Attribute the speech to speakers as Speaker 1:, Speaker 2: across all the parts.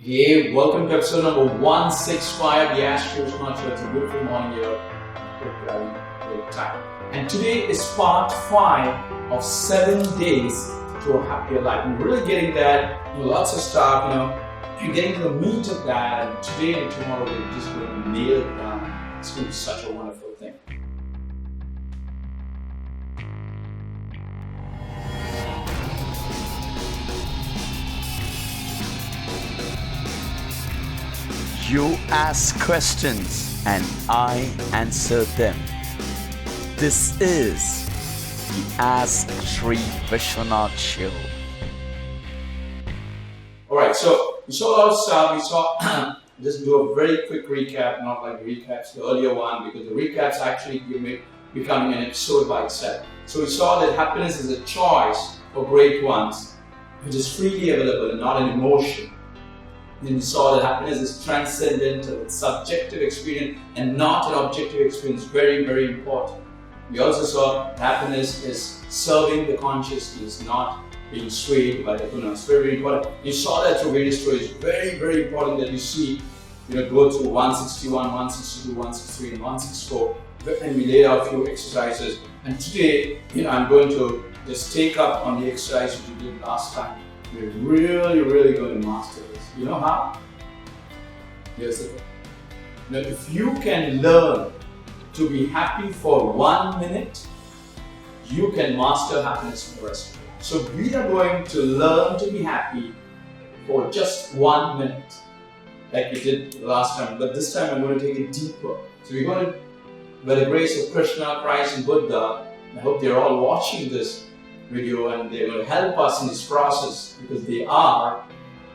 Speaker 1: Hey, welcome to episode number 165 of the Astro Vishwanath. It's a beautiful morning here. Hope you're having a great time. And today is part 5 of 7 days to a happier life. And we're really getting that, lots of stuff, and getting to the meat of that. And today and tomorrow we're just going to nail it down. It's going to be such a wonderful thing.
Speaker 2: You ask questions and I answer them. This is the Ask Sri Vishwanath Show.
Speaker 1: Alright, so we saw a lot of stuff. We saw, just do a very quick recap, not like recaps, the earlier one, because the recaps actually becoming an episode by itself. So we saw that happiness is a choice for great ones, which is freely available and not an emotion. Then we saw that happiness is transcendental, it's subjective experience and not an objective experience. Very, very important. We also saw happiness is serving the consciousness, not being swayed by the gunas. Very, very important. You saw that through various stories. Very, very important that you see, go through 161, 162, 163, and 164. And we laid out a few exercises. And today, I'm going to just take up on the exercise which we did last time. We're really, really going to master this. You know how? Here's the thing. Now, if you can learn to be happy for 1 minute, you can master happiness for the rest of your life. So we are going to learn to be happy for just 1 minute, like we did last time. But this time I'm going to take it deeper. So we're going to, by the grace of Krishna, Christ, and Buddha, I hope they're all watching this video and they're going to help us in this process because they are.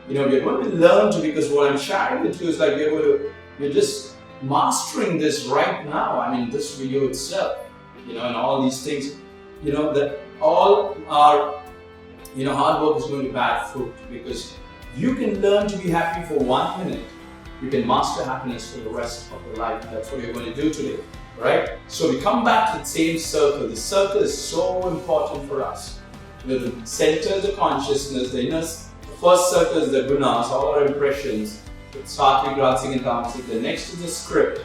Speaker 1: We're going to learn to, because what I'm sharing with you is like we're just mastering this right now. I mean, this video itself, and all these things, that all our, hard work is going to bear fruit because you can learn to be happy for 1 minute. You can master happiness for the rest of your life. That's what we're going to do today, right? So we come back to the same circle. The circle is so important for us. The center is the consciousness, the inner. First circle is the gunas, all our impressions, sattvic, rajasic, and tamasic. The next is the script.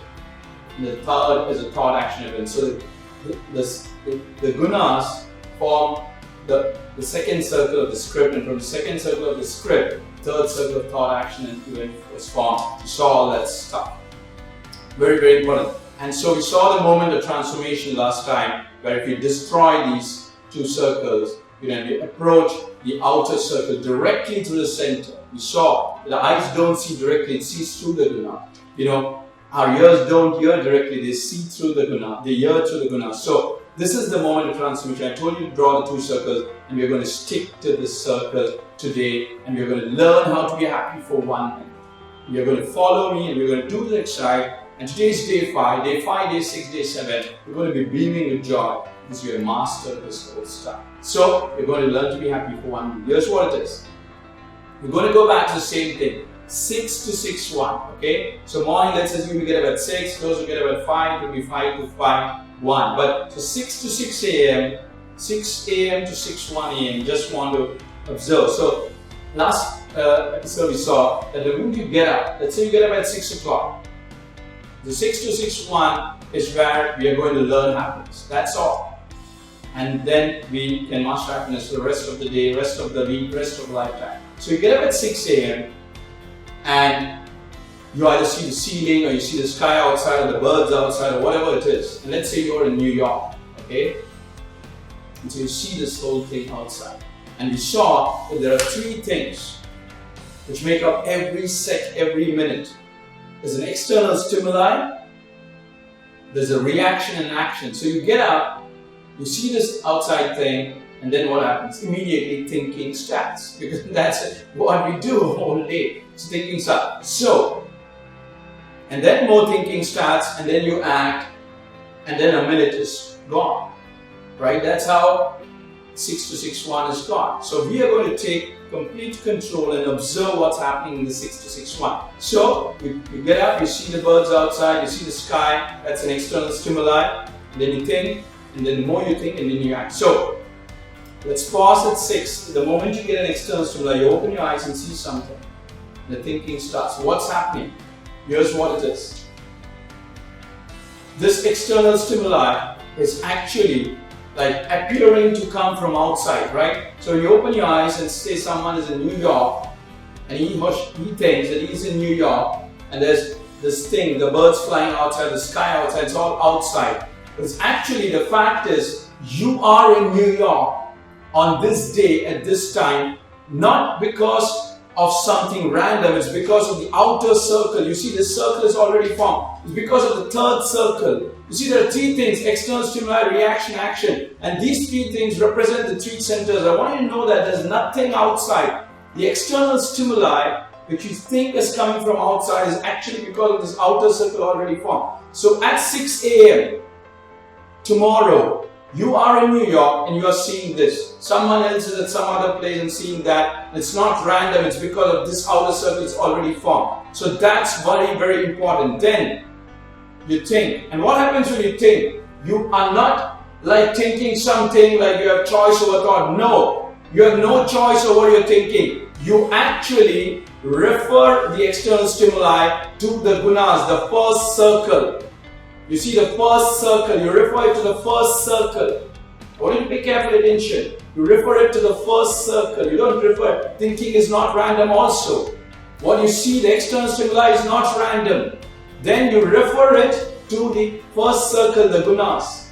Speaker 1: And the third is a thought, action, event. So the gunas form the second circle of the script, and from the second circle of the script, third circle of thought, action, and event was formed. We saw all that stuff. Very, very important. And so we saw the moment of transformation last time, where if you destroy these two circles, you approach the outer circle directly to the center. We saw the eyes don't see directly, it sees through the guna. Our ears don't hear directly, they see through the guna, they hear through the guna. So this is the moment of transformation. I told you to draw the two circles, and we're going to stick to this circle today, and we're going to learn how to be happy for 1 minute. You're going to follow me, and we're going to do the exercise. And today is day 5, day 5, day 6, day 7. We're going to be beaming with joy because you're a master of this whole stuff. So you're going to learn to be happy for 1 minute. Here's what it is. We're going to go back to the same thing. 6 to 6, 1. Okay? So morning, let's assume we get up at 6. Those who get up at 5, it will be 5 to 5, 1. But so 6 to 6 a.m., 6 a.m. to 6, 1 a.m. Just want to observe. So last episode we saw that the moment you get up, let's say you get up at 6 o'clock. The 6 to 6, 1 is where we are going to learn happiness. That's all. And then we can master happiness for the rest of the day, rest of the week, rest of the lifetime. So you get up at 6 a.m. and you either see the ceiling or you see the sky outside or the birds outside or whatever it is. And let's say you're in New York, okay? And so you see this whole thing outside. And we saw that there are 3 things which make up every minute. There's an external stimuli, there's a reaction and action. So you get up, you see this outside thing, and then what happens? Immediately thinking starts, because that's what we do all day. So thinking starts. So, and then more thinking starts, and then you act, and then a minute is gone. Right? That's how 6 to 6, 1 is gone. So we are going to take complete control and observe what's happening in the 6 to 6, 1. So you get up, you see the birds outside, you see the sky, that's an external stimuli, and then you think, and then the more you think, and then you act. So let's pause at 6. The moment you get an external stimuli, you open your eyes and see something. The thinking starts. What's happening? Here's what it is. This external stimuli is actually like appearing to come from outside, right? So you open your eyes and say someone is in New York, and he thinks that he's in New York, and there's this thing, the birds flying outside, the sky outside, it's all outside. But it's actually, the fact is, you are in New York on this day at this time, not because of something random, it's because of the outer circle. You see, the circle is already formed. It's because of the third circle. You see, there are three things: external stimuli, reaction, action. And these three things represent the three centers. I want you to know that there's nothing outside. The external stimuli, which you think is coming from outside, is actually because of this outer circle already formed. So at 6 a.m. tomorrow, you are in New York and you are seeing this. Someone else is at some other place and seeing that. It's not random, it's because of this outer circle is already formed. So that's very, very important. Then you think. And what happens when you think? You are not like thinking something like you have choice over thought. No, you have no choice over your thinking. You actually refer the external stimuli to the gunas, the first circle. You see the first circle, you refer it to the first circle. I want you to pay careful attention. You refer it to the first circle. You don't refer, thinking is not random also. What you see, the external stimuli is not random. Then you refer it to the first circle, the gunas.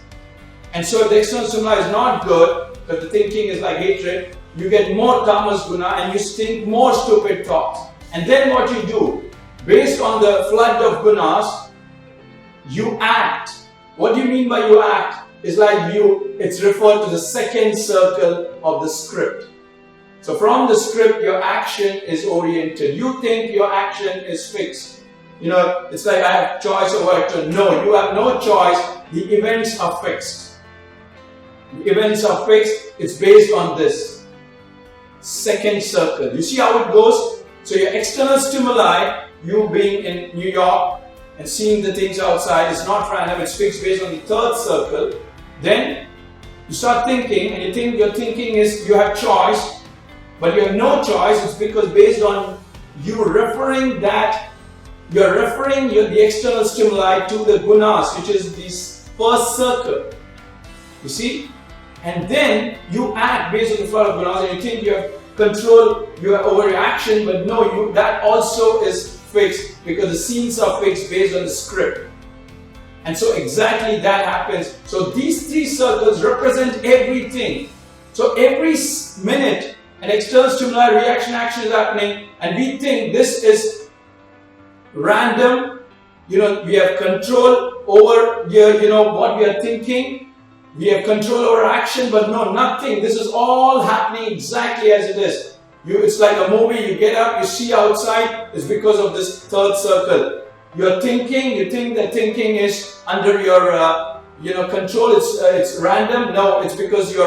Speaker 1: And so if the external stimuli is not good, if the thinking is like hatred, you get more tamas guna and you think more stupid thoughts. And then what you do, based on the flood of gunas, you act. What do you mean by you act? It's like it's referred to the second circle of the script. So from the script, your action is oriented. You think your action is fixed. You know, it's like I have choice over it. No, you have no choice. The events are fixed. The events are fixed. It's based on this second circle. You see how it goes? So your external stimuli, you being in New York and seeing the things outside, is not random, it's fixed based on the third circle. Then you start thinking, and you think your thinking is you have choice, but you have no choice. It's because based on you referring that, you're referring the external stimuli to the gunas, which is this first circle. You see? And then you act based on the flood of gunas, and you think you have control over your action, but no, that also is fixed because the scenes are fixed based on the script. And so exactly that happens. So these three circles represent everything. So every minute an external stimuli, reaction, action is happening, and we think this is random. You know, we have control over what we are thinking. We have control over action, but no, nothing. This is all happening exactly as it is. It's like a movie, you get up, you see outside, it's because of this third circle. You're thinking, you think that thinking is under your control, it's random. No, it's because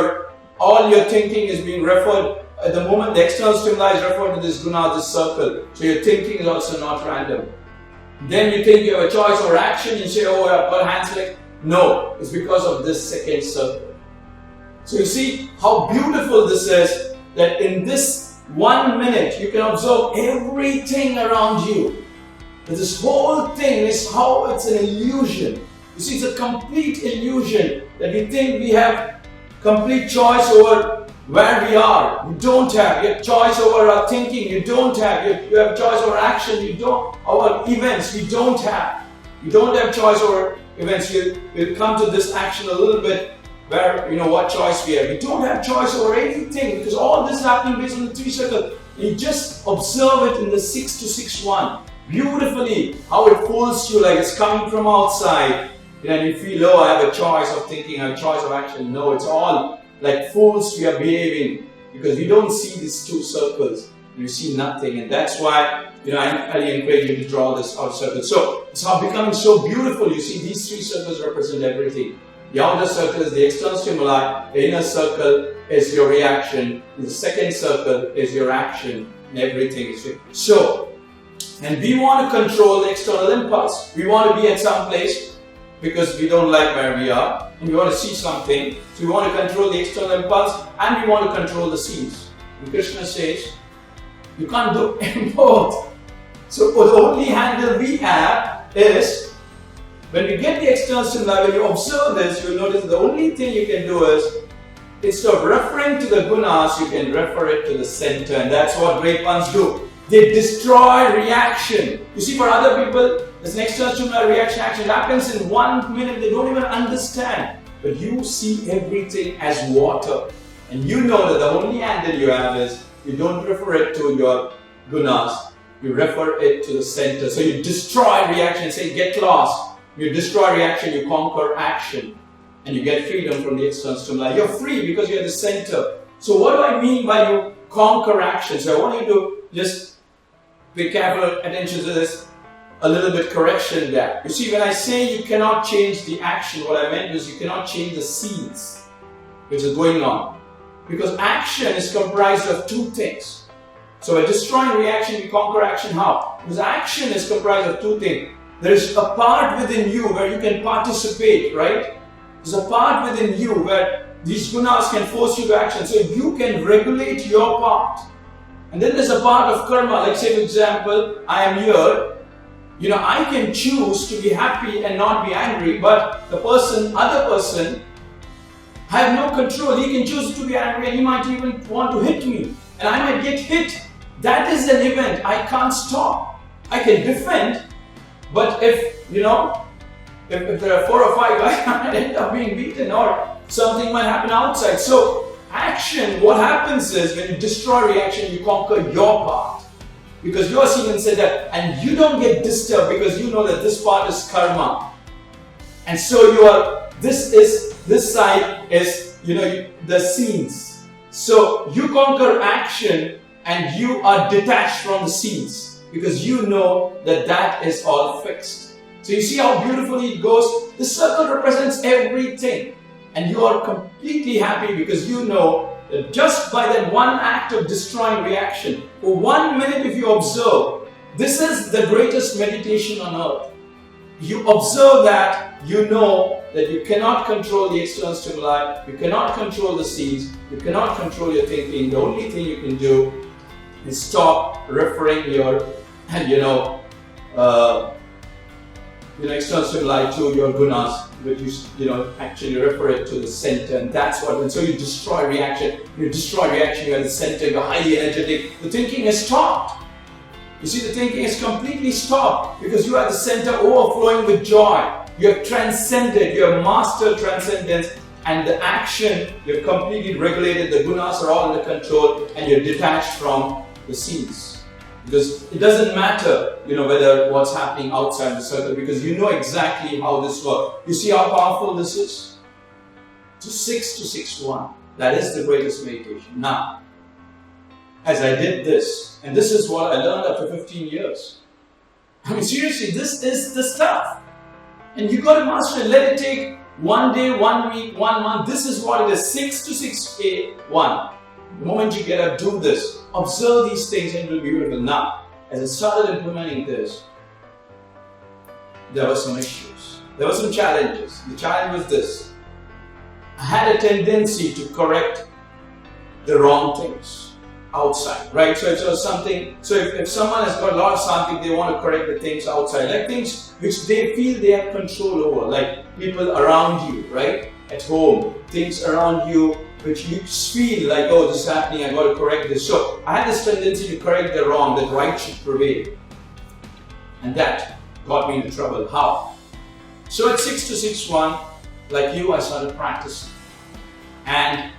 Speaker 1: all your thinking is being referred, at the moment the external stimuli is referred to this guna, this circle. So your thinking is also not random. Then you think you have a choice or action, you say, oh, I've got hands like, no, it's because of this second circle. So you see how beautiful this is, that in this 1 minute you can observe everything around you. But this whole thing is how it's an illusion. You see, it's a complete illusion that we think we have complete choice over where we are. You don't have. You have choice over our thinking. You don't have. You have choice over action. You don't. Over events. You don't have. You don't have choice over events. We'll come to this action a little bit, where what choice we have. We don't have choice over anything because all this is happening based on the three circles. You just observe it in the 6 to 6-1 beautifully, how it fools you like it's coming from outside. And you feel, oh, I have a choice of thinking, I have a choice of action. No, it's all like fools we are behaving because we don't see these two circles. You see nothing, and that's why I highly encourage you to draw this outer circle. So it's becoming so beautiful. You see, these three circles represent everything. The outer circle is the external stimuli, the inner circle is your reaction, the second circle is your action, and everything is fixed. So, and we want to control the external impulse. We want to be at some place because we don't like where we are, and we want to see something. So we want to control the external impulse, and we want to control the scenes. And Krishna says, you can't do both. So the only handle we have is, when we get the external stimuli, when you observe this, you'll notice the only thing you can do is, instead of referring to the gunas, you can refer it to the center, and that's what great ones do. They destroy reaction. You see, for other people, this external stimuli reaction action happens in 1 minute, they don't even understand. But you see everything as water. And you know that the only handle you have is, you don't refer it to your gunas, you refer it to the center. So you destroy reaction, say get lost. You destroy reaction, you conquer action. And you get freedom from the external stimuli. You're free because you're the center. So what do I mean by you conquer action? So I want you to just pay careful attention to this. A little bit correction there. You see, when I say you cannot change the action, what I meant was you cannot change the scenes which is going on. Because action is comprised of two things. So by destroying reaction, you conquer action. How? Because action is comprised of two things. There is a part within you where you can participate, right? There's a part within you where these gunas can force you to action. So you can regulate your part. And then there's a part of karma. Like say, for example, I am here. I can choose to be happy and not be angry. But the other person, I have no control. He can choose to be angry and he might even want to hit me. And I might get hit. That is an event I can't stop. I can defend. But if there are 4 or 5, I might end up being beaten or something might happen outside. So action, what happens is when you destroy reaction, you conquer your part. Because you are seen and said that, and you don't get disturbed because you know that this part is karma. And so this side is, the scenes. So you conquer action and you are detached from the scenes because you know that is all fixed. So you see how beautifully it goes? The circle represents everything. And you are completely happy because you know that just by that one act of destroying reaction, for 1 minute if you observe, this is the greatest meditation on earth. You observe that, you know that you cannot control the external stimuli, you cannot control the scenes, you cannot control your thinking. The only thing you can do is stop referring your, external stimuli to your gunas, but you actually refer it to the center, and that's what. And so you destroy reaction. You destroy reaction. You're at the center. You're highly energetic. The thinking is stopped. You see, the thinking is completely stopped because you are at the center, overflowing with joy. You have transcended. You have mastered transcendence, and the action you have completely regulated. The gunas are all under control, and you're detached from the scenes. Because it doesn't matter, whether what's happening outside the circle, because you know exactly how this works. You see how powerful this is? So 6 to 6 to 1. That is the greatest meditation. Now, as I did this, and this is what I learned after 15 years. I mean, seriously, this is the stuff. And you got to master it. Let it take 1 day, 1 week, 1 month. This is what it is. 6 to 6 to 1. The moment you get up, do this. Observe these things and it will be beautiful. Now, as I started implementing this, there were some issues. There were some challenges. The challenge was this. I had a tendency to correct the wrong things outside, right? So if someone has got a lot of something, they want to correct the things outside, like things which they feel they have control over, like people around you, right? At home, things around you which you feel like, oh, this is happening, I got to correct this. So I had this tendency to correct the wrong, that right should prevail. And that got me into trouble. How? So at 6 to 6-1, like you, I started practicing. And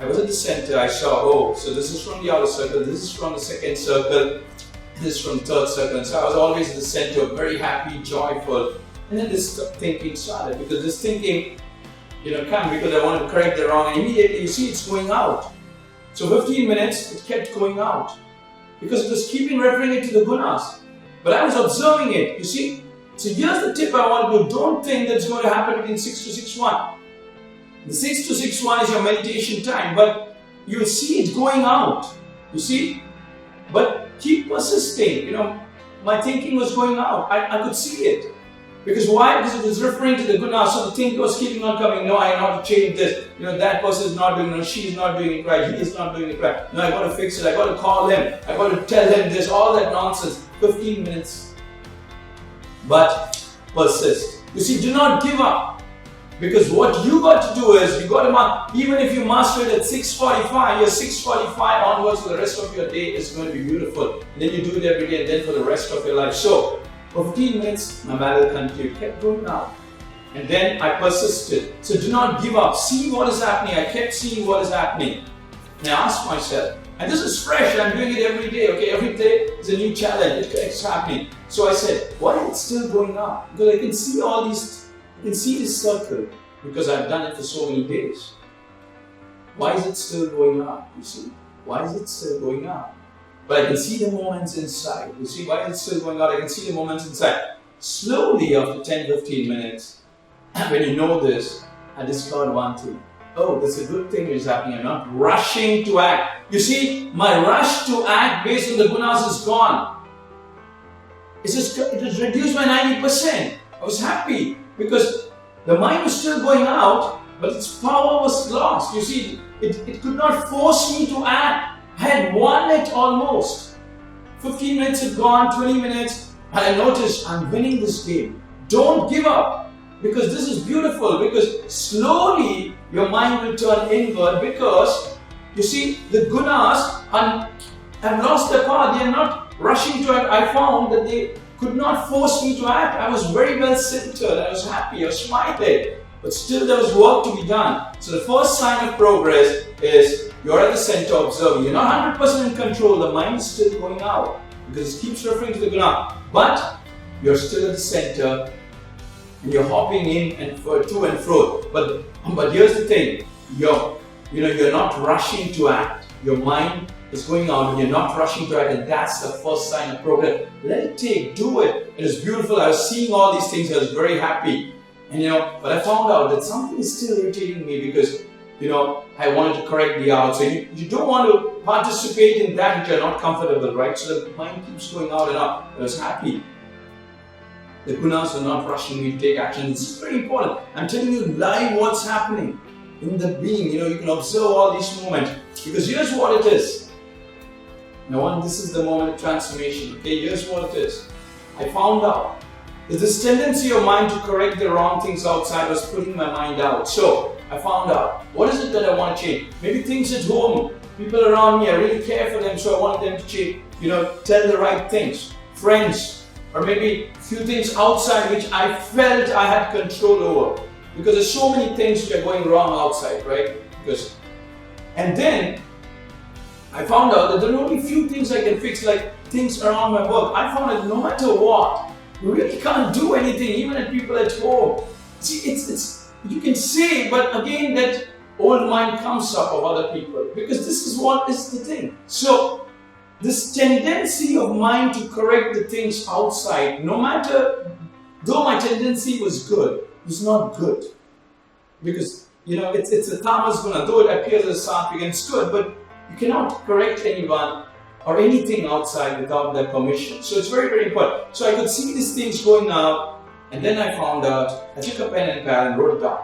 Speaker 1: I was at the center, I saw, so this is from the outer circle, this is from the second circle, this is from the third circle. And so I was always at the center, very happy, joyful. And then this thinking started, because this thinking because I wanted to correct the wrong, and immediately you see it's going out. So 15 minutes, it kept going out. Because it was keeping referring it to the gunas. But I was observing it, you see. So here's the tip I want to do. Don't think that's going to happen between 6 to 6-1. The 6 to 6-1 is your meditation time, but you'll see it going out. You see? But keep persisting. My thinking was going out. I could see it. Because why? Because it was referring to the gunas, so the thing was keeping on coming. No, I have to change this. That person is not doing it. No, she is not doing it right. He is not doing it right. No, I got to fix it. I got to call him. I got to tell him this. All that nonsense. 15 minutes, but persist. You see, do not give up. Because what you got to do is, you got to, even if you master it at 6:45, your 6:45 onwards for the rest of your day is going to be beautiful. And then you do it every day, and then for the rest of your life. So, for 15 minutes, my battle continued, kept going out. And then I persisted. So do not give up. See what is happening. I kept seeing what is happening. And I asked myself, and this is fresh, I'm doing it every day, okay? Every day is a new challenge, it's happening. So I said, why is it still going up? Because I can see all these, I can see this circle, because I've done it for so many days. Why is it still going up, you see? Why is it still going up? But I can see the moments inside. You see, why is it still going out? I can see the moments inside. Slowly, after 10-15 minutes, when you know this, I discovered one thing. Oh, that's a good thing is happening. I'm not rushing to act. You see, my rush to act based on the gunas is gone. It was reduced by 90%. I was happy because the mind was still going out, but its power was lost. You see, it could not force me to act. I had won it almost. 15 minutes had gone, 20 minutes, and I noticed I'm winning this game. Don't give up. Because this is beautiful, because slowly your mind will turn inward, because you see the gunas have lost their power. They are not rushing to act. I found that they could not force me to act. I was very well centered, I was happy, I was smiling, but still there was work to be done. So the first sign of progress is you're at the center observing. You're not 100% in control, the mind is still going out because it keeps referring to the guna, but you're still at the center. And you're hopping in and to and fro. But here's the thing, you're not rushing to act. Your mind is going out and you're not rushing to act, and that's the first sign of progress. Let it take, do it. It is beautiful. I was seeing all these things, I was very happy. And but I found out that something is still irritating me because I wanted to correct the out. So you don't want to participate in that which you're not comfortable, right? So the mind keeps going out and up. I was happy. The gunas are not rushing me to take action. This is very important. I'm telling you live what's happening in the being. You can observe all these moments. Because here's what it is. This is the moment of transformation. Okay, here's what it is. I found out that this tendency of mine to correct the wrong things outside was putting my mind out. So I found out, what is it that I want to change? Maybe things at home, people around me, I really care for them, so I wanted them to change, tell the right things. Friends, or maybe a few things outside which I felt I had control over. Because there's so many things which are going wrong outside, right? And then I found out that there are only a few things I can fix, like things around my work. I found that no matter what, you really can't do anything, even at people at home. See, you can say, but again that old mind comes up of other people. Because this is what is the thing. So, this tendency of mine to correct the things outside, no matter, though my tendency was good, was not good. Because, it's a tamas guna, though it appears as sattvic and it's good, but you cannot correct anyone or anything outside without their permission. So it's very, very important. So I could see these things going out, and then I found out, I took a pen and pad and wrote it down.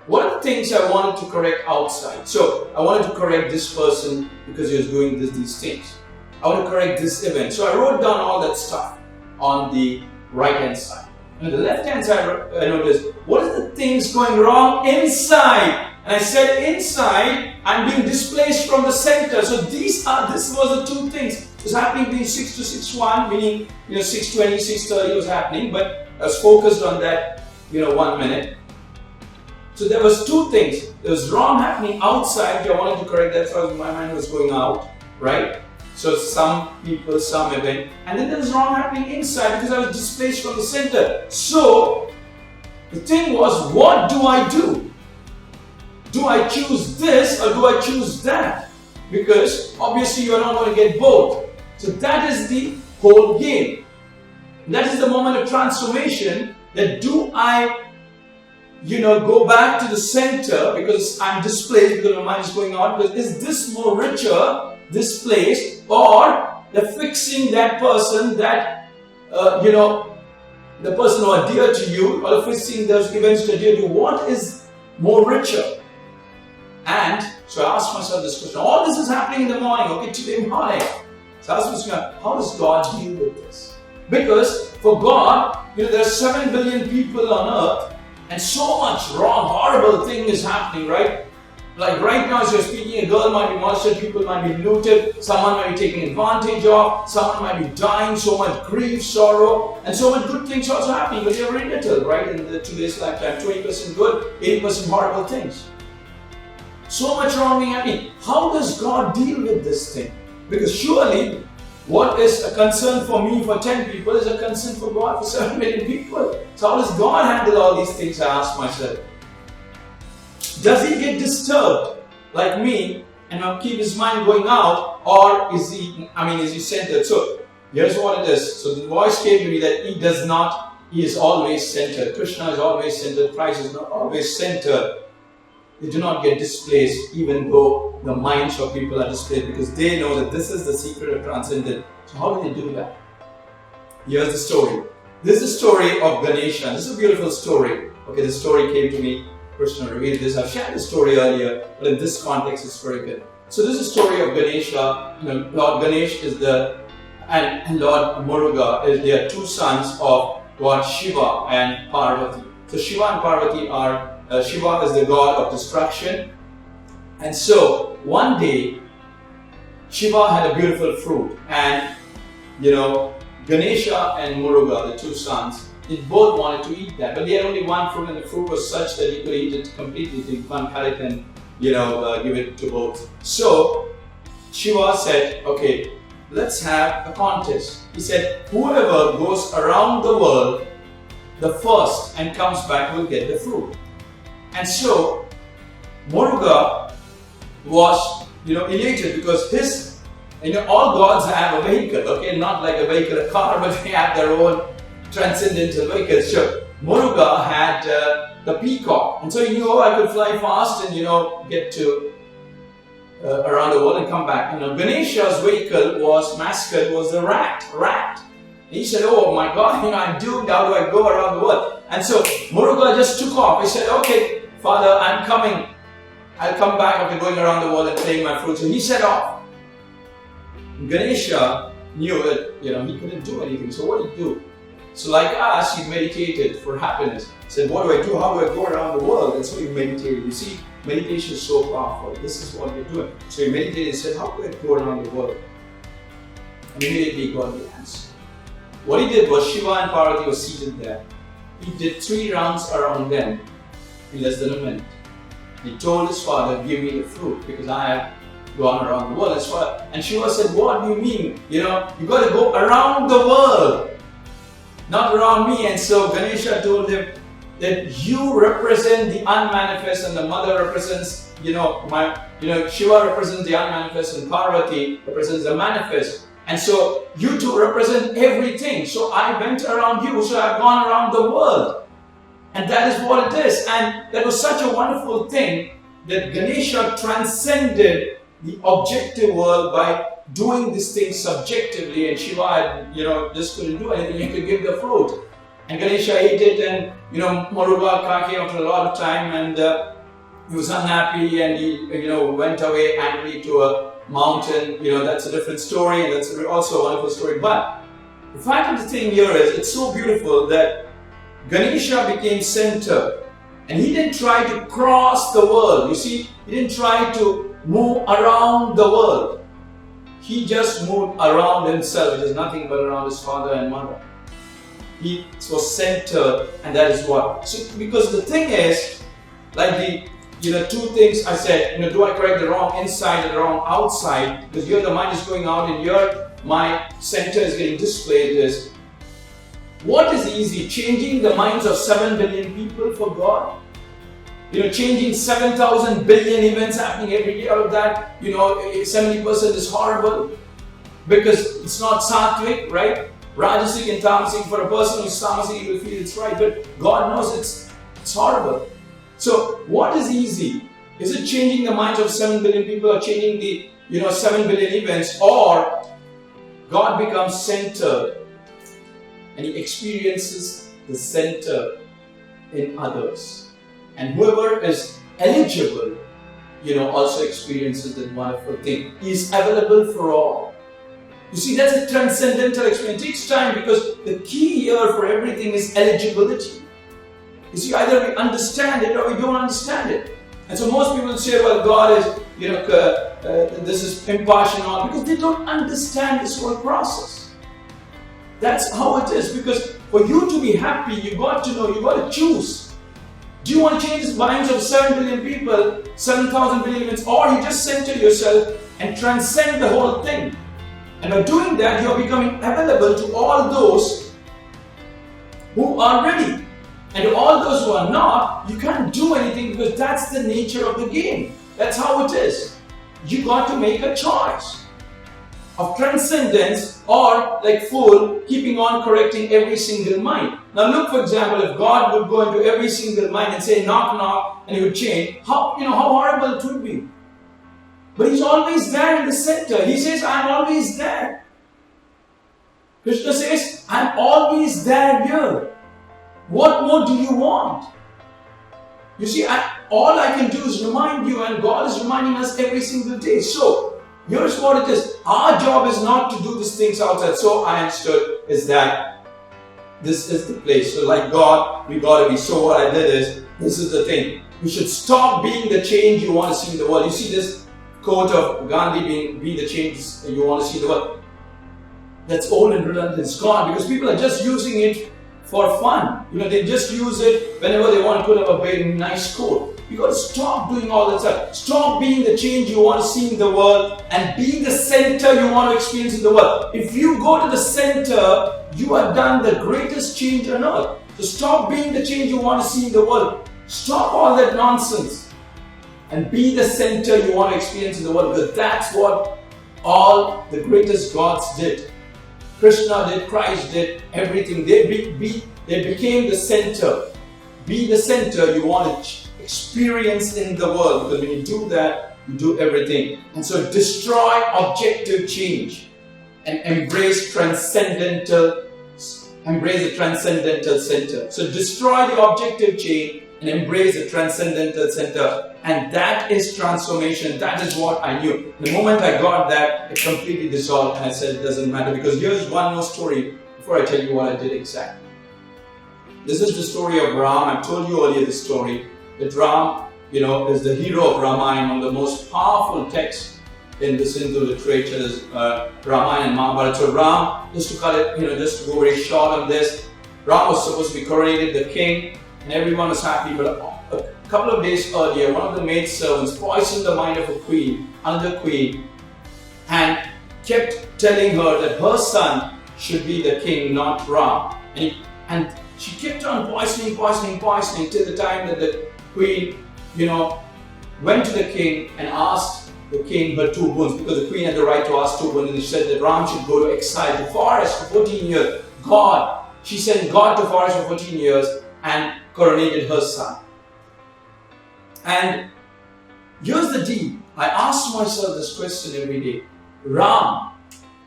Speaker 1: What are the things I wanted to correct outside? So I wanted to correct this person because he was doing these things. I want to correct this event. So I wrote down all that stuff on the right hand side. And on the left hand side, I noticed, what are the things going wrong inside? And I said, inside, I'm being displaced from the center. So this was the two things. It was happening between 6 to 6:1, meaning 6:20, 6:30 was happening, but I was focused on that 1 minute. So there was two things. There was wrong happening outside, which I wanted to correct. That's why my mind was going out, right? So some people, some event. And then there was wrong happening inside because I was displaced from the center. So the thing was, what do I do? Do I choose this or do I choose that? Because obviously you're not going to get both. So that is the whole game. That is the moment of transformation. That do I go back to the center because I'm displaced because my mind is going out. Because is this more richer, this place, or the fixing that person that, the person who are dear to you, or the fixing those events that are dear to you, what is more richer? And so I asked myself this question. All this is happening in the morning, okay, today morning. So I was asking, how does God deal with this? Because for God, there are 7 billion people on earth and so much wrong, horrible thing is happening, right? Like right now as you're speaking, a girl might be molested, people might be looted, someone might be taken advantage of, someone might be dying, so much grief, sorrow, and so much good things also happening, but they're very little, right? In today's lifetime, 20% good, 80% horrible things. So much wrong thing happening. How does God deal with this thing? Because surely, what is a concern for me for 10 people is a concern for God for 7 million people. So how does God handle all these things, I ask myself. Does he get disturbed like me and keep his mind going out, or is he centered? So here's what it is. So the voice came to me that he is always centered. Krishna is always centered. Christ is not always centered. They do not get displaced even though the minds of people are displaced, because they know that this is the secret of transcendence. So how do they do that? Here's the story. This is the story of Ganesha. This is a beautiful story. Okay, the story came to me. Krishna revealed this. I've shared the story earlier, but in this context it's very good. So this is the story of Ganesha. Lord Ganesh is and Lord Muruga is their two sons of God Shiva and Parvati. So Shiva and Parvati are Shiva is the god of destruction, and so one day Shiva had a beautiful fruit, and Ganesha and Muruga, the two sons, they both wanted to eat that, but they had only one fruit, and the fruit was such that he could eat it completely. He couldn't cut it and give it to both. So Shiva said, okay, let's have a contest. He said, whoever goes around the world the first and comes back will get the fruit. And so Muruga was elated, because his all gods have a vehicle, okay, not like a vehicle, a car, but they have their own transcendental vehicle. So Muruga had the peacock, and so he knew, I could fly fast and get to around the world and come back. Ganesha's vehicle was the rat. And he said, oh my God, I'm doomed. How do I go around the world? And so Muruga just took off. He said, okay, Father, I'm coming. I'll come back after going around the world and playing my fruit. So he set off. Ganesha knew that he couldn't do anything. So what did he do? So like us, he meditated for happiness. He said, what do I do? How do I go around the world? And so he meditated. You see, meditation is so powerful. This is what you're doing. So he meditated and said, how do I go around the world? And immediately he got the answer. What he did was, Shiva and Parvati were seated there. He did 3 rounds around them in less than a minute. He told his father, give me the fruit, because I have gone around the world. And Shiva said, what do you mean? You got to go around the world, not around me. And so Ganesha told him that you represent the unmanifest, and the mother represents, Shiva represents the unmanifest and Parvati represents the manifest. And so you two represent everything. So I went around you, so I've gone around the world. And that is what it is. And that was such a wonderful thing that Ganesha transcended the objective world by doing this thing subjectively. And Shiva had, just couldn't do anything. He could give the fruit. And Ganesha ate it, and Muruga came after a lot of time, and he was unhappy, and he went away angry to a mountain. That's a different story. That's also a wonderful story. But the fact of the thing here is, it's so beautiful that Ganesha became center, and he didn't try to cross the world. You see, he didn't try to move around the world. He just moved around himself. It is nothing but around his father and mother. He was centered, and that is what. So, because the thing is, like the two things I said, do I correct the wrong inside and the wrong outside? Because here the mind is going out, and here my center is getting displayed. Is what is easy? Changing the minds of 7 billion people for God? Changing 7,000 billion events happening every day. Out of that, 70% is horrible, because it's not sattvic, right? Rajasic and tamasic. For a person who's tamasic, he will feel it's right, but God knows it's horrible. So what is easy? Is it changing the minds of 7 billion people, or changing the 7 billion events, or God becomes centered and he experiences the center in others, and whoever is eligible also experiences that wonderful thing. He is available for all. You see, that's a transcendental experience. It takes time because the key here for everything is eligibility. You see, either we understand it or we don't understand it. And so most people say, well, God is, this is impartial, because they don't understand this whole process. That's how it is. Because for you to be happy, you got to know, you got to choose. Do you want to change the minds of 7 billion people, 7,000 billion humans, or you just center yourself and transcend the whole thing? And by doing that, you are becoming available to all those who are ready. And to all those who are not, you can't do anything because that's the nature of the game. That's how it is. You got to make a choice of transcendence or, like fool, keeping on correcting every single mind. Now look, for example, if God would go into every single mind and say knock knock and he would change, how horrible it would be. But he's always there in the center. He says, I'm always there. Krishna says, I'm always there here. What more do you want? You see, all I can do is remind you, and God is reminding us every single day. So, here's what it is. Our job is not to do these things outside. So I understood is that this is the place. So like God, we got to be. So what I did is, this is the thing. You should stop being the change you want to see in the world. You see this quote of Gandhi, be the change you want to see in the world. That's old and redundant. It's gone because people are just using it for fun. They just use it whenever they want to put up a very nice quote. You got to stop doing all that stuff. Stop being the change you want to see in the world and be the center you want to experience in the world. If you go to the center, you have done the greatest change on earth. So stop being the change you want to see in the world. Stop all that nonsense and be the center you want to experience in the world, because that's what all the greatest gods did. Krishna did, Christ did, everything. They became the center. Be the center you want to experience in the world, because when you do that, you do everything. And so destroy objective change and embrace the transcendental center. So destroy the objective change and embrace the transcendental center. And that is transformation. That is what I knew. The moment I got that, it completely dissolved, and I said it doesn't matter. Because here's one more story before I tell you what I did exactly. This is the story of Ram. I told you earlier this story. That Ram, is the hero of Ramayana, one of the most powerful texts in the Hindu literature is Ramayana and Mahabharata. So Ram, just to cut it, just to go very short on this, Ram was supposed to be coronated the king, and everyone was happy. But a couple of days earlier, one of the maidservants poisoned the mind of a queen, another queen, and kept telling her that her son should be the king, not Ram. And she kept on poisoning till the time that the queen, went to the king and asked the king her 2 boons, because the queen had the right to ask 2 boons, and she said that Ram should go to exile, to forest for 14 years. She sent God to forest for 14 years and coronated her son. And here's the deal. I asked myself this question every day. Ram,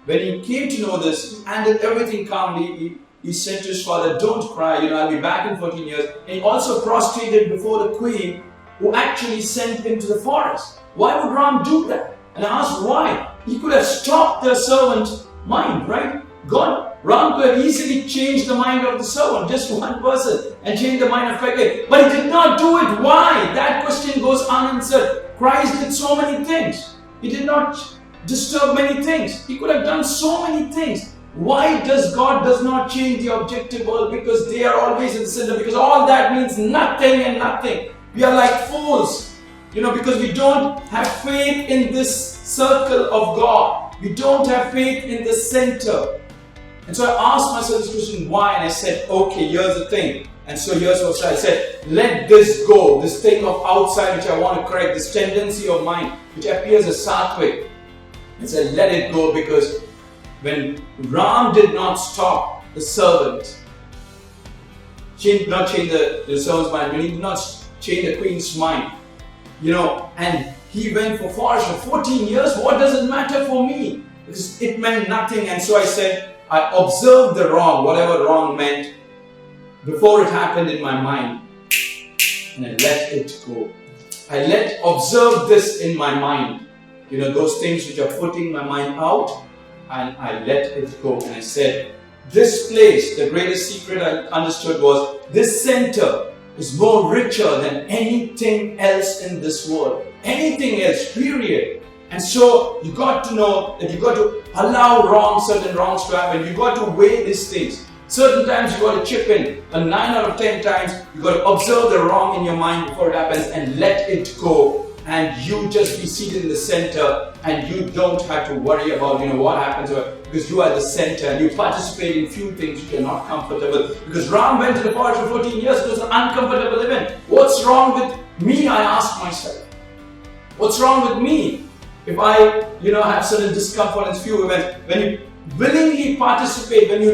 Speaker 1: when he came to know this, he handled everything calmly. He said to his father, don't cry, I'll be back in 14 years. And he also prostrated before the queen who actually sent him to the forest. Why would Ram do that? And I asked why. He could have stopped the servant's mind, right? Ram could have easily changed the mind of the servant, just one person, and changed the mind of Kaikeyi. But he did not do it. Why? That question goes unanswered. Christ did so many things. He did not disturb many things. He could have done so many things. Why does God does not change the objective world? Because they are always in the center. Because all that means nothing and nothing. We are like fools, because we don't have faith in this circle of God. We don't have faith in the center. And so I asked myself this question, why? And I said, okay, here's the thing. And so here's what I said, let this go, this thing of outside which I want to correct, this tendency of mine which appears as sattvic. I said, let it go, because when Ram did not stop the servant, did not change the servant's mind, when he did not change the queen's mind, and he went for forest for 14 years, what does it matter for me? Because it meant nothing. And so I said, I observed the wrong, whatever wrong meant, before it happened in my mind, and I let it go. I observe this in my mind, those things which are putting my mind out, and I let it go. And I said, this place, the greatest secret I understood was, this center is more richer than anything else in this world. Anything else, period. And so you got to know that you got to allow certain wrongs to happen. You got to weigh these things. Certain times you got to chip in. And 9 out of 10 times you got to observe the wrong in your mind before it happens and let it go. And you just be seated in the center, and you don't have to worry about what happens, because you are the center and you participate in few things which are not comfortable. Because Ram went to the forest for 14 years. It was an uncomfortable event. What's wrong with me? I asked myself. What's wrong with me? If I, have certain discomfort in few events, when you willingly participate, when you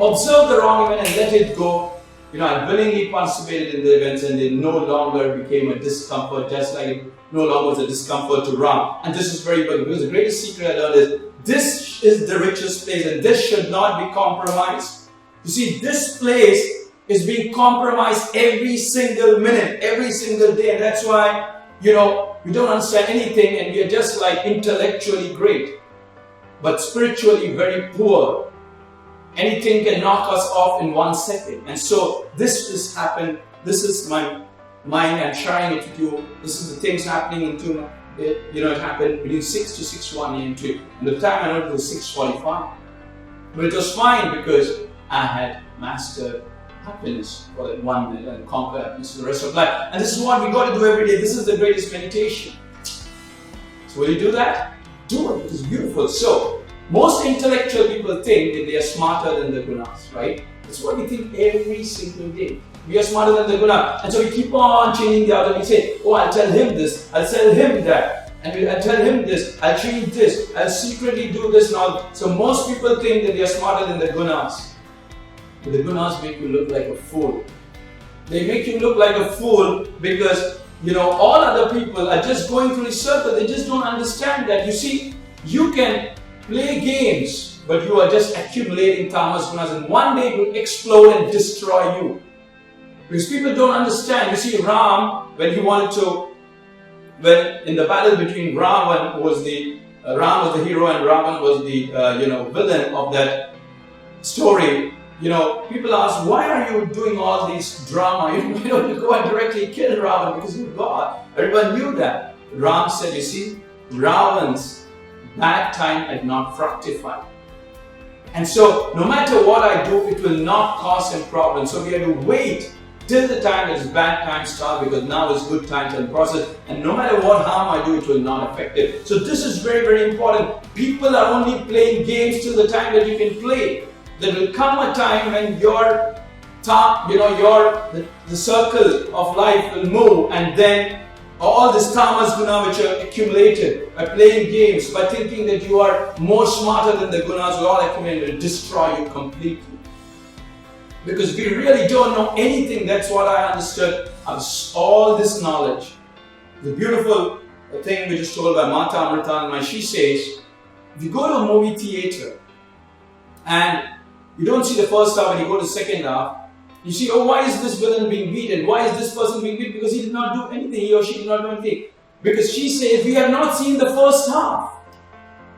Speaker 1: observe the wrong event and let it go, I willingly participated in the events, and they no longer became a discomfort, just like it no longer was a discomfort to Ram. And this is very good, because the greatest secret I learned is, this is the richest place, and this should not be compromised. You see, this place is being compromised every single minute, every single day, and that's why, we don't understand anything, and we are just like intellectually great, but spiritually very poor. Anything can knock us off in 1 second. And so this has happened. This is my mind. I'm sharing it with you. This is the things happening into it happened between 6 to 6:01 a.m. And the time I know it was 6:45. But it was fine, because I had mastered happiness for that 1 minute and conquered happiness for the rest of life. And this is what we got to do every day. This is the greatest meditation. So will you do that? Do it. It is beautiful. So most intellectual people think that they are smarter than the gunas, right? That's what we think every single day. We are smarter than the guna. And so we keep on changing the other. We say, oh, I'll tell him this, I'll tell him that, and I'll tell him this, I'll change this, I'll secretly do this and all. So most people think that they are smarter than the gunas. But the gunas make you look like a fool. They make you look like a fool because, all other people are just going through a circle. They just don't understand that. You see, you can play games, but you are just accumulating tamas gunas, and one day it will explode and destroy you. Because people don't understand. You see, Ram, when in the battle between Ram was the hero and Ravan was the villain of that story. People ask, why are you doing all this drama? You don't go and directly kill Ravan because you're God. Everyone knew that. Ram said, you see, Ravan's bad time had not fructified. And so, no matter what I do, it will not cause him problems. So we have to wait till the time that his bad times start, because now is good time to process. And no matter what harm I do, it will not affect it. So this is very, very important. People are only playing games till the time that you can play. There will come a time when the circle of life will move, and then all this tamas guna which are accumulated by playing games, by thinking that you are more smarter than the gunas, will all accumulate and destroy you completely. Because we really don't know anything. That's what I understood of all this knowledge. The beautiful thing which is told by Mata Amritanand, she says, if you go to a movie theater and you don't see the first half and you go to the second half, you see, oh, why is this villain being beaten? Why is this person being beaten? Because he did not do anything, he or she did not do anything. Because she says, we have not seen the first half.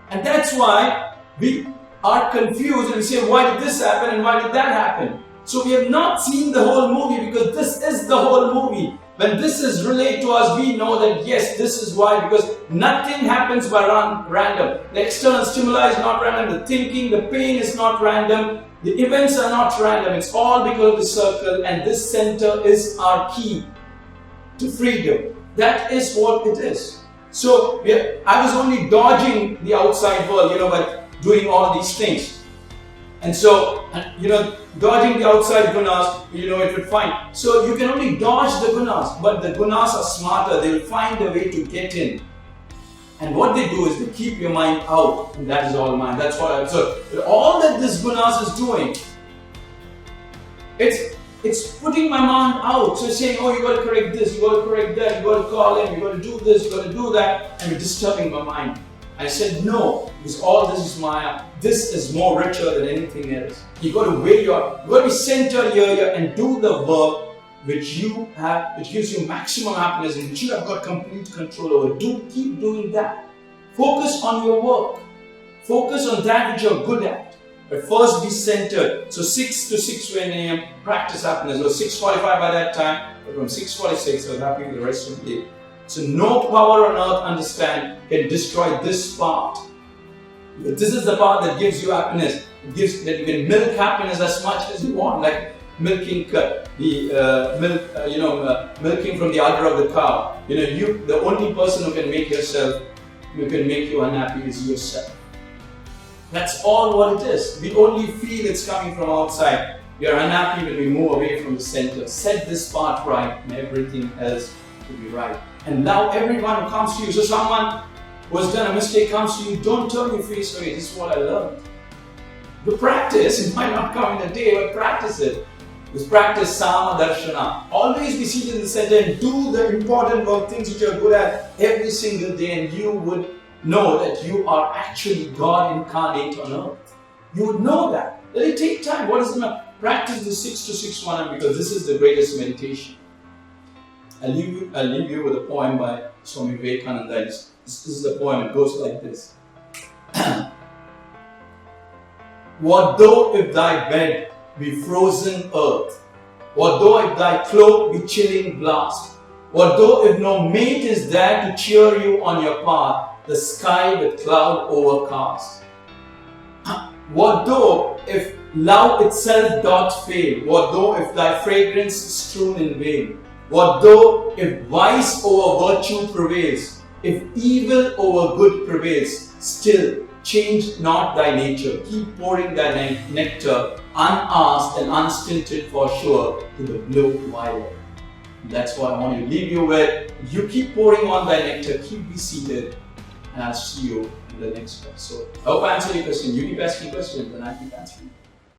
Speaker 1: And that's why we are confused and we say, why did this happen and why did that happen? So we have not seen the whole movie, because this is the whole movie. When this is relayed to us, we know that yes, this is why, because nothing happens by random. The external stimuli is not random, the thinking, the pain is not random. The events are not random, it's all because of the circle, and this center is our key to freedom. That is what it is. So I was only dodging the outside world, by doing all these things. And so, dodging the outside gunas, it would find. So you can only dodge the gunas, but the gunas are smarter, they will find a way to get in. And what they do is they keep your mind out, and that is all mind. That's what I observed. But all that this gunas is doing, it's putting my mind out. So it's saying, oh, you got to correct this, you got to correct that, you got to call in, you got to do this, you got to do that, and it's disturbing my mind. I said no, because all this is Maya. This is more richer than anything else. You got to weigh you got to be centered here and do the work which you have, which gives you maximum happiness and which you have got complete control over. Keep doing that. Focus on your work. Focus on that which you're good at. But first be centered. So 6 to 6 a.m. practice happiness. Or 6:45 by that time. But from 6:46 I was happy with the rest of the day. So no power on earth, understand, can destroy this part. But this is the part that gives you happiness. It gives that you can milk happiness as much as you want, like milking milking from the udder of the cow. The only person who can make you unhappy is yourself. That's all what it is. We only feel it's coming from outside. We are unhappy when we move away from the center. Set this part right, and everything else will be right. And now everyone who comes to you. So someone who has done a mistake comes to you. Don't turn your face away. This is what I learned. The practice, it might not come in a day, but practice it. Just practice Sama Darshana. Always be seated in the center and do the important work, things which you are good at every single day, and you would know that you are actually God incarnate on earth. You would know that. Let it take time. What is the matter? Practice the 6 to 6 1 because this is the greatest meditation. I'll leave you with a poem by Swami Vivekananda. This is the poem. It goes like this. What though if thy bed be frozen earth? What though if thy cloak be chilling blast? What though if no mate is there to cheer you on your path, the sky with cloud overcast? What though if love itself doth fail? What though if thy fragrance is strewn in vain? What though if vice over virtue prevails? If evil over good prevails, still change not thy nature. Keep pouring thy nectar, unasked and unstinted for sure, to the blue violet. That's what I want to leave you with. You keep pouring on thy nectar, keep be seated, and I'll see you in the next one. So I hope I answered your question. You keep asking questions and I keep answering.